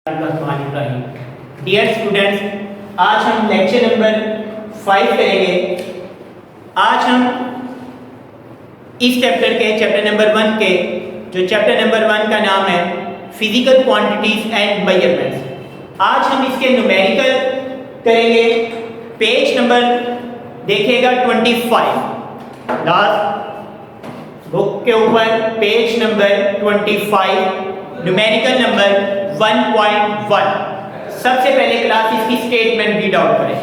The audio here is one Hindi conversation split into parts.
डियर स्टूडेंट्स, आज हम लेक्चर नंबर 5 करेंगे। आज हम इस चैप्टर नंबर 1 के जो चैप्टर नंबर 1 का नाम है फिजिकल क्वांटिटीज एंड मेजरमेंट्स। आज हम इसके न्यूमेरिकल करेंगे। पेज नंबर देखिएगा 25, लास्ट बुक के ऊपर पेज नंबर 25, न्यूमेरिकल नंबर 1.1। सबसे पहले क्लास इसकी स्टेटमेंट रीड आउट करें।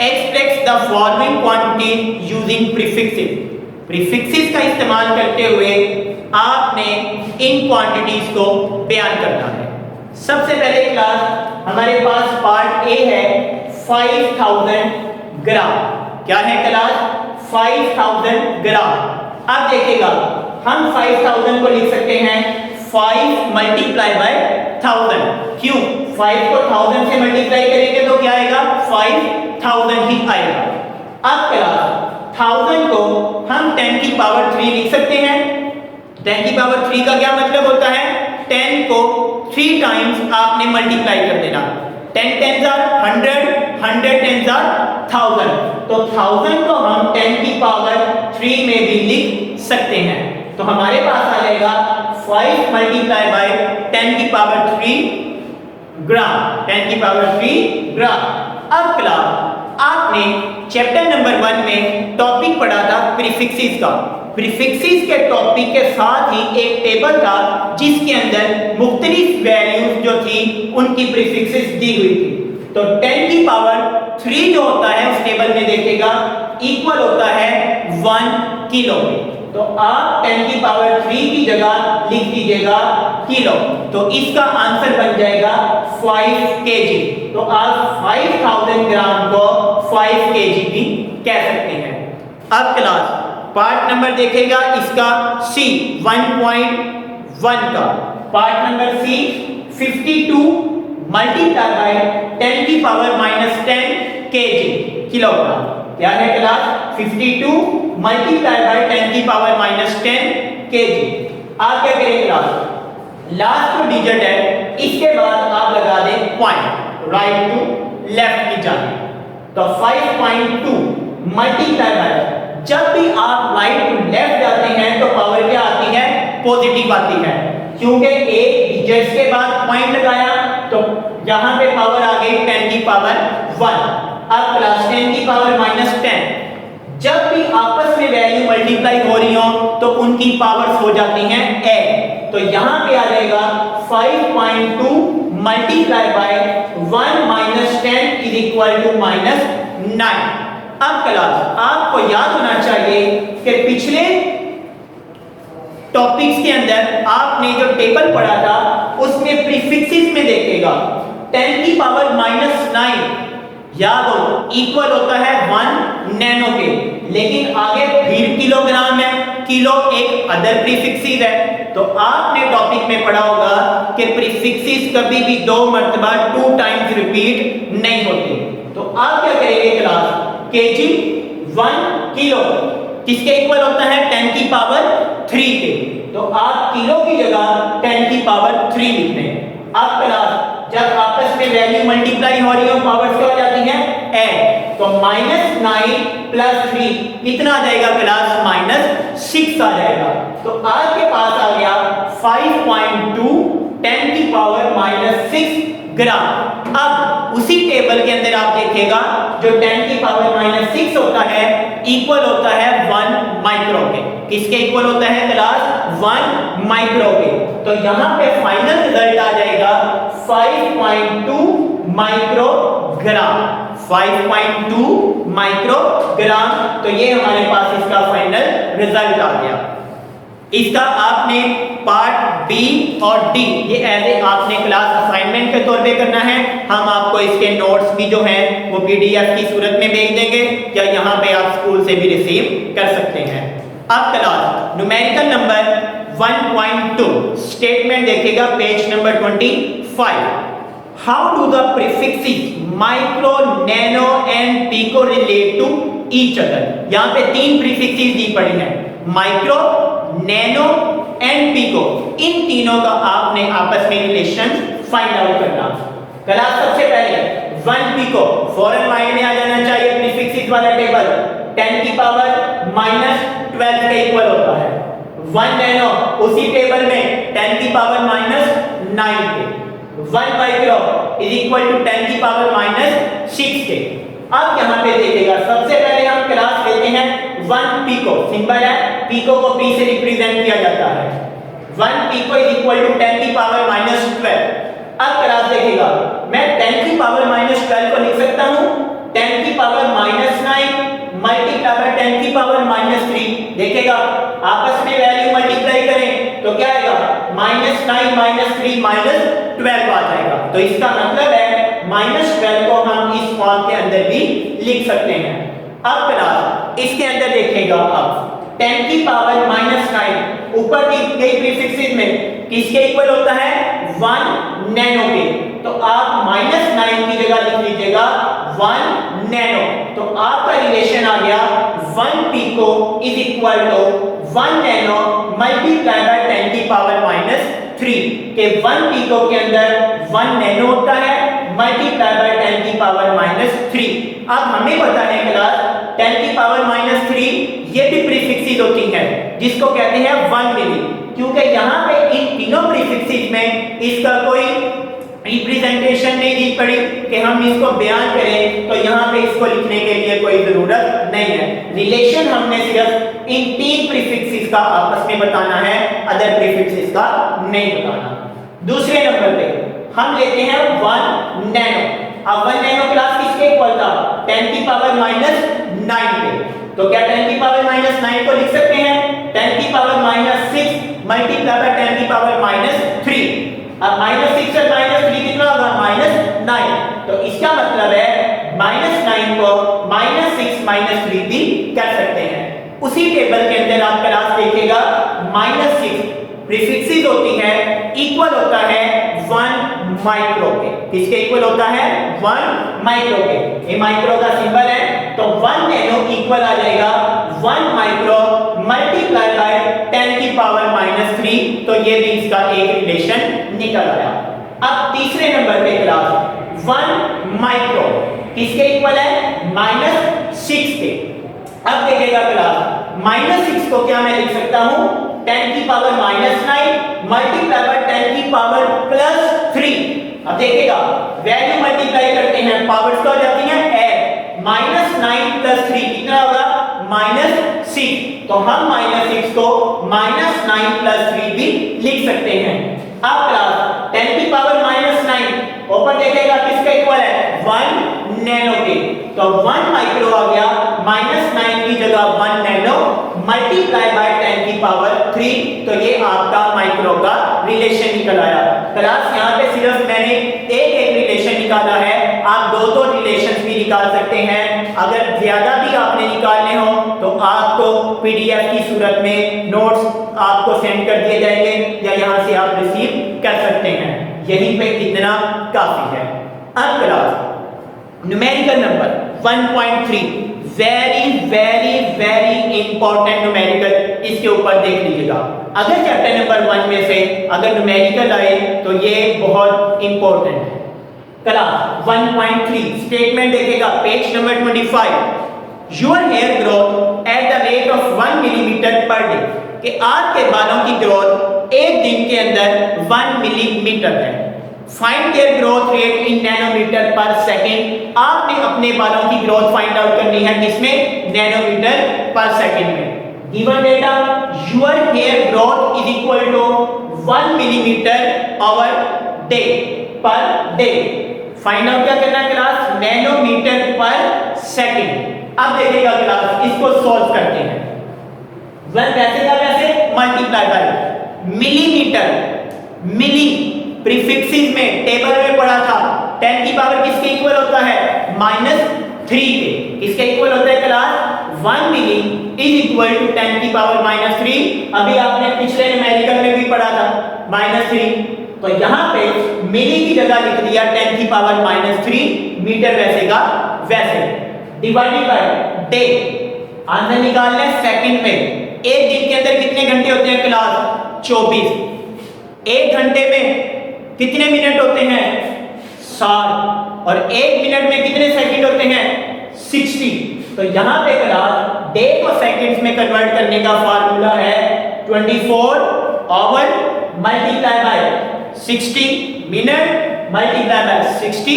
Express the following quantities using prefixes. Prefixes का इस्तेमाल करते हुए आपने इन क्वांटिटीज को बयान करना है। सबसे पहले क्लास हमारे पास पार्ट ए है 5000 ग्राम। क्या है क्लास? 5000 ग्राम। अब देखिएगा हम 5000 को लिख सकते हैं 5 मल्टीप्लाई बाय 1000। क्यों? 5 को 1000 से मल्टीप्लाई करेंगे तो क्या आएगा? 5000 ही आएगा। अब क्लास 1000 को हम 10 की पावर 3 लिख सकते हैं। 10 की पावर 3 का क्या मतलब होता है? 10 को 3 टाइम्स आपने मल्टीप्लाई कर देना। 10 10s are 100, 100 10s are 1000। तो 1000 को हम 10 की पावर 3 में भी लिख सकते हैं। तो हमारे पास आ जाएगा 5 मल्टीप्लाई बाय 10 की पावर 3 ग्राम। 10 की पावर 3 ग्राम। अब क्लास आपने चैप्टर नंबर 1 में टॉपिक पढ़ा था प्रीफिक्सेस का। प्रीफिक्सेस के टॉपिक के साथ ही एक टेबल था जिसके अंदर मुख्तलिफ वैल्यूज जो थी उनकी प्रीफिक्सेस दी हुई थी। तो 10 की पावर 3 जो होता है उस टेबल में देखिएगा इक्वल होता है 1 किलो में। तो आप 10 की पावर 3 की जगह लिख दीजिएगा किलो। तो इसका आंसर बन जाएगा 5 केजी। तो आप 5000 ग्राम को 5 केजी भी कह सकते हैं। अब क्लास पार्ट नंबर देखेगा इसका सी 1.1 का। Part number C 52 multiply by 10 की पावर -10 केजी किलोग्राम। क्या है क्लास? 52 मल्टीप्लाई बाय 10 की पावर -10 केजी। आप क्या करेंगे क्लास? लास्ट जो डिजिट है इसके बाद आप लगा दें पॉइंट राइट टू लेफ्ट की जानिब। तो 5.2 मल्टीप्लाई बाय, जब भी आप राइट टू लेफ्ट जाते हैं तो पावर क्या आती है? पॉजिटिव आती है। क्योंकि एक डिजिट के बाद पॉइंट लगाया तो यहां पे पावर आ गई 10 की पावर 1। अब क्लास 10 की पावर -10, जब भी आपस में वैल्यू मल्टीप्लाई हो रही हो तो उनकी पावर्स हो जाती हैं ऐड। तो यहां पे आ जाएगा 5.2 multiply by 1 - 10 is equal to -9। अब क्लास आपको याद होना चाहिए कि पिछले टॉपिक्स के अंदर आपने जो टेबल पढ़ा था उसमें प्रीफिक्सेस में देखिएगा 10 की पावर -9 याद हो इक्वल होता है 1 नैनो के, लेकिन आगे फिर किलोग्राम है। किलो एक अदर प्रीफिक्सेस है। तो आपने टॉपिक में पढ़ा होगा कि प्रीफिक्सेस कभी भी 2 मर्तबा 2 टाइम्स रिपीट नहीं होते। तो आप क्या करेंगे क्लास? केजी 1 किलो किसके इक्वल होता है? 10 की पावर 3 के। तो आप किलो की जगह 10 की पावर 3 लिख दें। अब क्लास जब आपस में वैल्यू मल्टीप्लाई हो रही हो पावर्स क्या हो जाती हैं? ऐड। तो -9 + 3 कितना आ जाएगा क्लास? -6 आ जाएगा। तो आपके पास आ गया 5.2 10 की पावर -6 ग्राम। अब उसी टेबल के अंदर आप देखिएगा जो 10 की पावर -6 होता है इक्वल होता है 1 माइक्रो के। किसके इक्वल होता है क्लास? 1 माइक्रो के। तो यहां पे फाइनल रिजल्ट आ जाएगा 5.2 माइक्रोग्राम। 5.2 माइक्रोग्राम। तो ये हमारे पास इसका फाइनल रिजल्ट आ गया। इसका आपने पार्ट बी और डी ये एज आपने क्लास असाइनमेंट के तौर पे करना है। हम आपको इसके नोट्स भी जो हैं वो पीडीएफ की सूरत में भेज देंगे या यहाँ पे आप स्कूल से भी रिसीव कर सकते हैं। अब क्लास न्यूमेरिकल नंबर 1.2 स्टेटमेंट देखिएगा page number 25। How do the prefixes micro, nano and pico relate to each other. यहाँ पे 3 प्रीफिक्सेस दी पड़ी हैं, माइक्रो, नैनो एंड पिको। इन तीनों का आपने आपस में रिलेशन फाइंड आउट करना। क्लास सबसे पहले 1 पिको फौरन माइंड में आ जाना चाहिए, प्रीफिक्सेस वाला टेबल 10 की पावर -12 के इक्वल होता है। 1 नैनो उसी टेबल में 10 की पावर -9 के। 1 माइक्रो इज इक्वल टू 10 की पावर -6 के। अब यहां पे देखिएगा, सबसे पहले हम क्लास लेते हैं 1 पिको, सिंबल है पिको को p से रिप्रेजेंट किया जाता है। 1 पिको इज इक्वल टू 10 की पावर -12। अब क्लास देखिएगा, मैं 10 की पावर -12 को लिख सकता हूं 10 की पावर -9 मल्टीप्लाई बाय 10 की पावर -3। देखिएगा आपस में वैल्यू मल्टीप्लाई करें तो क्या आएगा, -9 -3 -12 आ जाएगा। तो इसका मतलब है -12 को हम इस फॉर्म के अंदर भी लिख सकते हैं। अब क्लास इसके अंदर देखिएगा, अब 10 की पावर -9 ऊपर दी गई प्रीफिक्सेस में किसके इक्वल होता है, 1 नैनो के। तो आप -9 की जगह लिख लीजिएगा 1 नैनो। तो आपका रिलेशन आ गया 1 pico is equal to 1 nano multiply by 10 की पावर -3 के 1 पिको के अंदर 1 नैनो होता है मल्टीप्लाई बाय 10 की पावर -3। अब हमें पता है क्लास 10 की पावर -3 ये भी प्रीफिक्सेस होती है जिसको कहते हैं 1 मिली, क्योंकि यहां पे इन तीनों प्रीफिक्सेस में इसका कोई रिप्रेजेंटेशन नहीं दी पड़ी कि हम इसको बयान करें, तो यहाँ पे इसको लिखने के लिए कोई जरूरत नहीं है। रिलेशन हमने सिर्फ इन 3 प्रीफिक्सेस का आपस में बताना है, अदर प्रीफिक्सेस का नहीं बताना। दूसरे नंबर पे हम लेते हैं 1 नैनो। अब 1 नैनो क्लास किसके इक्वल था, 10 की पावर -9 पे। तो क्या 10 की पावर -9 को लिख सकते हैं 10 की पावर -6 मल्टीप्लाई बाय 10 की पावर -3। अब -6 और -3 कितना होगा, -9। तो इसका मतलब है -9 को -6 -3 भी कर सकते हैं। उसी टेबल के अंदर आप क्लास देखिएगा -6 प्रीफिक्सेस होती है, इक्वल होता है 1 माइक्रो के। किसके इक्वल होता है, 1 माइक्रो के। ये माइक्रो का सिंबल है, तो 1 नैनो इक्वल आ जाएगा 1 माइक्रो मल्टीप्लाई बाय 10 की पावर -3। तो ये भी इसका एक रिलेशन निकल आया। अब तीसरे नंबर पे क्लास 1 माइक्रो किसके इक्वल है, -6 के। अब देखिएगा क्लास -6 को क्या मैं लिख सकता हूं 10 की पावर -9 मल्टीप्लाई बाय 10 की पावर +3। अब देखिएगा वैल्यू मल्टीप्लाई करते हैं, पावर्स क्या हो जाती हैं ऐड, -9 + 3 कितना होगा, -6। तो हम -6 को -9 + 3 भी लिख सकते हैं। अब क्लास 10 की पावर -9 ऊपर देखिएगा किसके इक्वल है, 1 नैनो के। तो 1 माइक्रो आ गया, -9 की जगह 1 नैनो मल्टीप्लाई बाय 10 की पावर 3। तो ये आपका माइक्रो का रिलेशन निकल आया। क्लास यहाँ पे सिर्फ मैंने एक रिलेशन निकाला है, आप दो रिलेशंस भी निकाल सकते हैं। अगर ज्यादा भी आपने निकालने हो तो आपको पीडीएफ की सूरत में नोट्स आपको सेंड कर दिए जाएंगे या यहाँ से आप रिसीव कर सकते हैं। यहीं पे इतना काफी है। अब class numerical number 1.3 very very very important numerical, इसके ऊपर देख लीजिएगा। अगर चैप्टर नंबर 1 में से अगर न्यूमेरिकल आए तो ये बहुत इंपॉर्टेंट है। क्लास 1.3 स्टेटमेंट देखेगा page number 25। Your hair growth at the rate of 1 millimetre per day, कि आपके बालों की ग्रोथ एक दिन के अंदर 1 मिलीमीटर है। Find their growth rate in nanometre per second, आपने अपने बालों की ग्रोथ फाइंड आउट करनी है किसमें, नैनोमीटर पर सेकंड में। Given data your hair growth is equal to 1 millimetre over day per day. Find out क्या करना है क्लास, नैनोमीटर पर सेकंड। अब देखिएगा क्लास इसको सॉल्व करते हैं। वन कैसे था, वैसे multiply by millimetre, milli prefixes में टेबल में पढ़ा था 10 की पावर किसके इक्वल होता है, -3 के। किसके इक्वल होता है class, 1 milli is equal to 10 की पावर -3। अभी आपने पिछले न्यूमेरिकल में भी पढ़ा था -3। तो यहाँ पे मिली की जगह लिख दिया 10 की पावर -3, मीटर वैसे का वैसे, डिवाइडेड बाय डे। आंसर निकालना है सेकंड में। एक दिन के अंदर कितने घंटे होते हैं क्लास, 24। एक घंटे में कितने मिनट होते हैं 60 और 1 मिनट में कितने सेकंड होते हैं 60। तो यहां पे क्लास डे को सेकंड्स में कन्वर्ट करने का फार्मूला है 24 hour multiply by 60 minute multiply by 60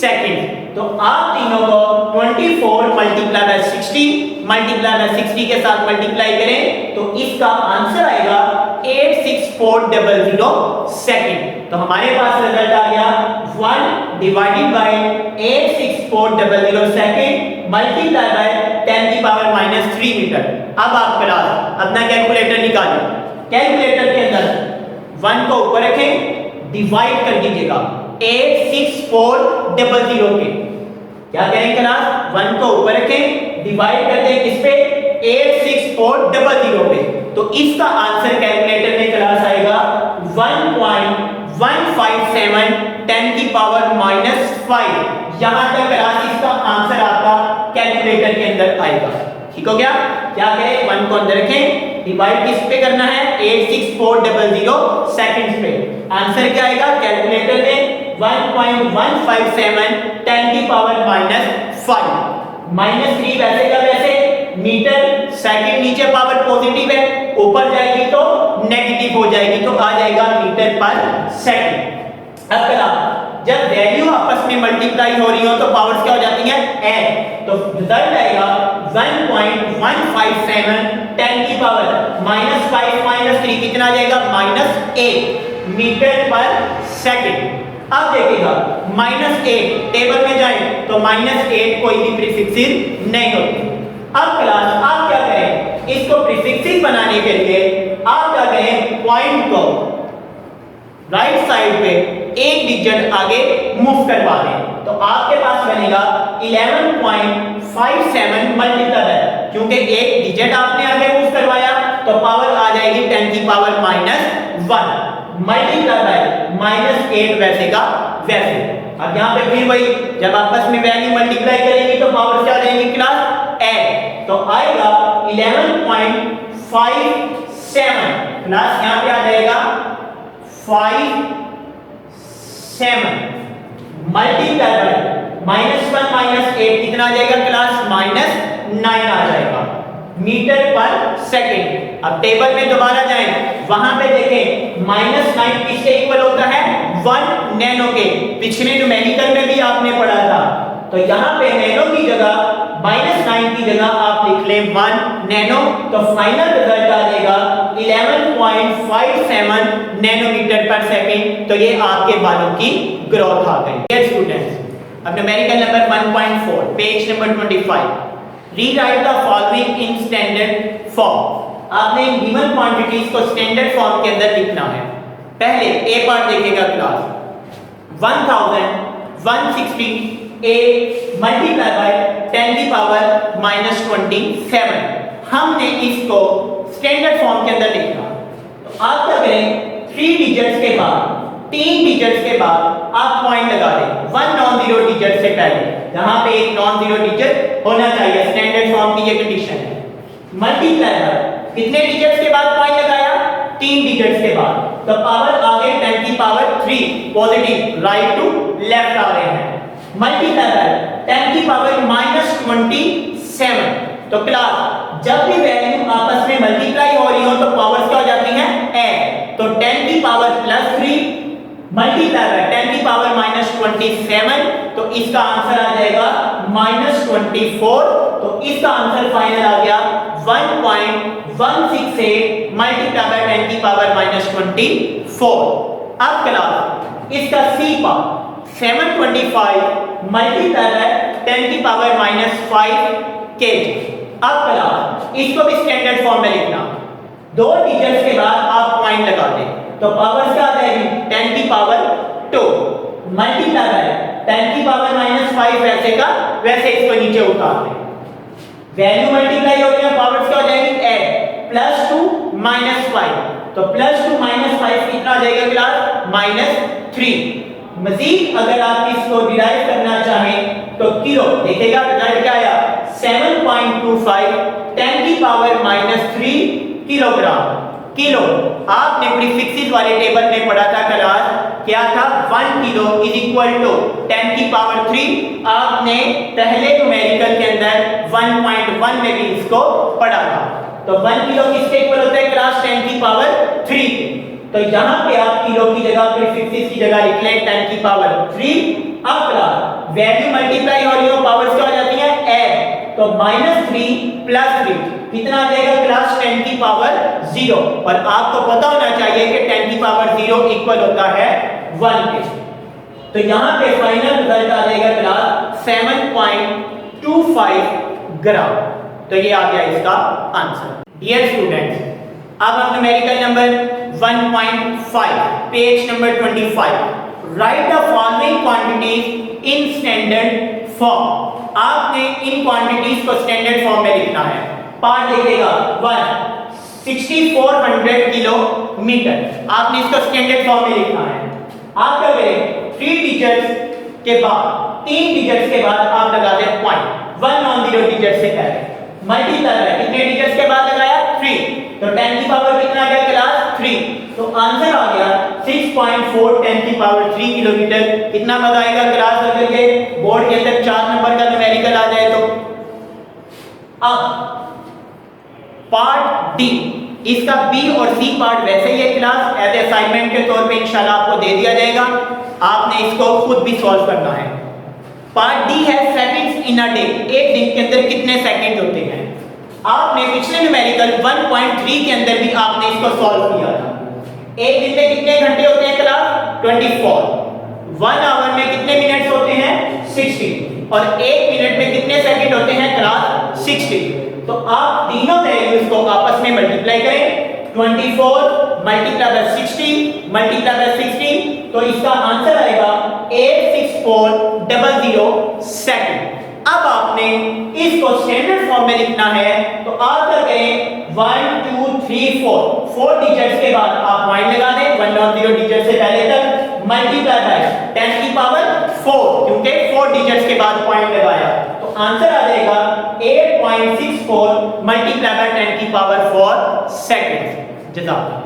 second. तो आप तीनों को 24 मल्टीप्लाई बाय 60 मल्टीप्लाई बाय 60 के साथ मल्टीप्लाई करें तो इसका आंसर आएगा 86400 सेकंड। तो हमारे पास रिजल्ट आ गया 1 divided by 86400 second multiply by 10⁻³ metre. अब आप क्लास अपना कैलकुलेटर निकालिए। कैलकुलेटर के अंदर 1 को ऊपर रखें, डिवाइड कर दीजिएगा 86400 के। क्या करें क्लास 1 को ऊपर रखें, डिवाइड कर दें किस पे 86400 पे। तो इसका आंसर कैलकुलेटर में क्लास आएगा 1.157 10⁻⁻5। यहां तक क्लास इसका आंसर आपका कैलकुलेटर के अंदर आएगा। ठीक हो गया। क्या करें 1 को अंदर रखें, डिवाइड किस पे करना है 86400 सेकंड्स पे। आंसर क्या आएगा कैलकुलेटर में 1.157 10⁻⁻5। -3 वैसे का वैसे मीटर सेकंड, नीचे पावर पॉजिटिव है, ऊपर जाएगी तो नेगेटिव हो जाएगी, तो आ जाएगा मीटर पर सेकंड। अब जब वैल्यू आपस में मल्टीप्लाई हो रही हो तो पावर्स क्या हो जाती हैं ऐड। तो रिजल्ट आएगा 1.157 10⁻⁻5 -3 कितना आ जाएगा -8 मीटर पर सेकंड। अब देखिएगा -8 टेबल में जाए तो -8 कोई भी प्रीफिक्सेस नहीं होती। अब क्लास आप क्या करें, इसको प्रीफिक्सेस बनाने के लिए आप क्या करें पॉइंट को राइट साइड पे एक डिजिट आगे मूव करवा दें। तो आपके पास बनेगा 11.57 मल्टीप्लाई, क्योंकि एक डिजिट आपने आगे मूव करवाया तो पावर आ जाएगी 10⁻⁻1 मल्टीप्लाई बाय -8 वैसे का वैसे। अब यहाँ पे फिर वही जब आपस में वैल्यू मल्टीप्लाई करेंगे तो पावर क्या आ जाएगी क्लास ऐड। तो आएगा 11.57 क्लास यहाँ पे आ जाएगा 57 मल्टीप्लाई बाय -1 -8 कितना आ जाएगा क्लास -9 आ जाएगा मीटर पर सेकंड। अब टेबल में दोबारा जाएं, वहां पे देखें -9 किसके इक्वल होता है 1 नैनो के। पिछले न्यूमेरिकल में भी आपने पढ़ा था। तो यहाँ पे नैनो की जगह -9 की जगह आप लिख लें 1 नैनो, तो फाइनल रिजल्ट आ जाएगा 11.57 नैनोमीटर पर सेकंड। तो ये आपके बालों की ग्रोथ आ गई। डियर स्टूडेंट्स, अब numerical number 1.4 page number 25, rewrite the following in standard form. आपने इन गिवन क्वांटिटीज को स्टैंडर्ड फॉर्म के अंदर लिखना है। पहले ए पार्ट देखिएगा क्लास 1160 a मल्टीप्लाई बाय 10⁻⁻27। हमने इसको स्टैंडर्ड फॉर्म के अंदर लिखना। तो आप क्या करें 3 डिजिट्स के बाद 3 डिजिट्स के बाद आप पॉइंट लगा दें 1 नॉन जीरो डिजिट से पहले, जहां पे एक नॉन जीरो डिजिट होना चाहिए। स्टैंडर्ड फॉर्म की ये कंडीशन है। मल्टीप्लाई बाय कितने डिजिट्स के बाद पॉइंट लगाया 3 डिजिट्स के बाद, तो पावर आगे 10⁻³ पॉजिटिव राइट टू लेफ्ट आ रहे हैं। Multiply by 10⁻⁻27। तो क्लास जब भी वैल्यू आपस में मल्टीप्लाई हो रही हो तो पावर्स क्या हो जाती हैं ऐड। तो 10⁻+3 मल्टीप्लाई बाय 10⁻⁻27। तो इसका आंसर आ जाएगा -24। तो इसका आंसर फाइनल आ गया 1.168 मल्टीप्लाई बाय 10⁻⁻24। अब क्लास इसका C part 725 multiply by 10⁻⁻5 kg। अब क्लास इसको भी स्टैंडर्ड फॉर्म में लिखना। 2 डिजिट्स के बाद आप पॉइंट लगा दें तो पावर क्या आ जाएगी 10⁻² मल्टीप्लाई बाय 10⁻⁻5 वैसे का वैसे इसको नीचे उतार दें। वैल्यू मल्टीप्लाई हो रही है, पावर्स क्या हो जाएगी ऐड। +2 -5, तो +2 -5 कितना आ जाएगा क्लास -3। मजीद अगर आप इसको डिराइव करना चाहें तो किलो देखिएगा रिजल्ट क्या आया 7.25 10⁻³ किलोग्राम। किलो। आपने प्रीफिक्सेस वाले टेबल में पढ़ा था क्लास, क्या था 1 किलो इज इक्वल टू 10 की पावर 3। आपने पहले न्यूमेरिकल के अंदर 1.1 में भी इसको पढ़ा था। तो 1 किलो किसके इक्वल होता है क्लास 10 की पावर 3। तो यहाँ पे आप किलो की जगह प्रीफिक्सेस की जगह लिख लें 10 की पावर 3। अब क्लास वैल्यू मल्टीप्लाई हो रही हो, पावर्स क्या हो जाती है ऐड, तो -3 + 3 कितना आ जाएगा क्लास 10 की पावर 0। और आपको पता होना चाहिए कि 10 की पावर 0 इक्वल होता है 1 के। तो यहाँ पे फाइनल रिजल्ट आ जाएगा क्लास 7.25 ग्राम। तो ये आ गया इसका आंसर। डियर स्टूडेंट्स, अब हम numerical number 1.5 page number 25, right the following quantities in standard form. आपने इन क्वांटिटीज को स्टैंडर्ड फॉर्म में लिखना है। पार्ट लिखेगा 6400 किलोमीटर, आपने इसको स्टैंडर्ड फॉर्म में लिखना है। आप क्या करें 3 डिजिट्स के बाद 3 डिजिट्स के बाद आप लगा दें पॉइंट 1 नॉन जीरो डिजिट से पहले मल्टीप्लाई है, कितने डिजिट्स के बाद लगाया 3, तो 10 की पावर कितना आ गया क्लास 3। तो आंसर आ गया 6.4 10 की पावर 3 किलोमीटर। कितना लगाएगा क्लास अगर ये बोर्ड के अंदर 4 नंबर का न्यूमेरिकल आ जाए तो। अब पार्ट डी, इसका बी और सी पार्ट वैसे ही है क्लास, एज असाइनमेंट के तौर पे इंशाल्लाह आपको दे दिया जाएगा, आपने इसको खुद भी सॉल्व करना है। पार्ट डी है सेकंड्स इन अ डे, एक दिन के अंदर कितने सेकंड होते हैं। आपने पिछले न्यूमेरिकल 1.3 के अंदर भी आपने इसको सॉल्व किया था। एक दिन में कितने घंटे होते हैं क्लास 24। 1 आवर में कितने मिनट्स होते हैं 60, और 1 मिनट में कितने सेकंड होते हैं क्लास 60। तो आप तीनों वैल्यूज को आपस में मल्टीप्लाई करें, 24 मल्टीप्लाई बाय 60 मल्टीप्लाई बाय 60, तो इसका आंसर आएगा 86400 सेकंड। अब आपने इसको स्टैंडर्ड फॉर्म में लिखना है, तो आप क्या करें 1 2 3 4 डिजिट्स के बाद आप पॉइंट लगा दें 1 नॉन जीरो डिजिट से पहले तक, मल्टीप्लाई बाय 10 की पावर 4, क्योंकि 4 डिजिट्स के बाद पॉइंट लगाया, तो आंसर आ जाएगा 8.64 मल्टीप्लाई बाय 10 की पावर 4 सेकंड। जज़ाकल्लाह।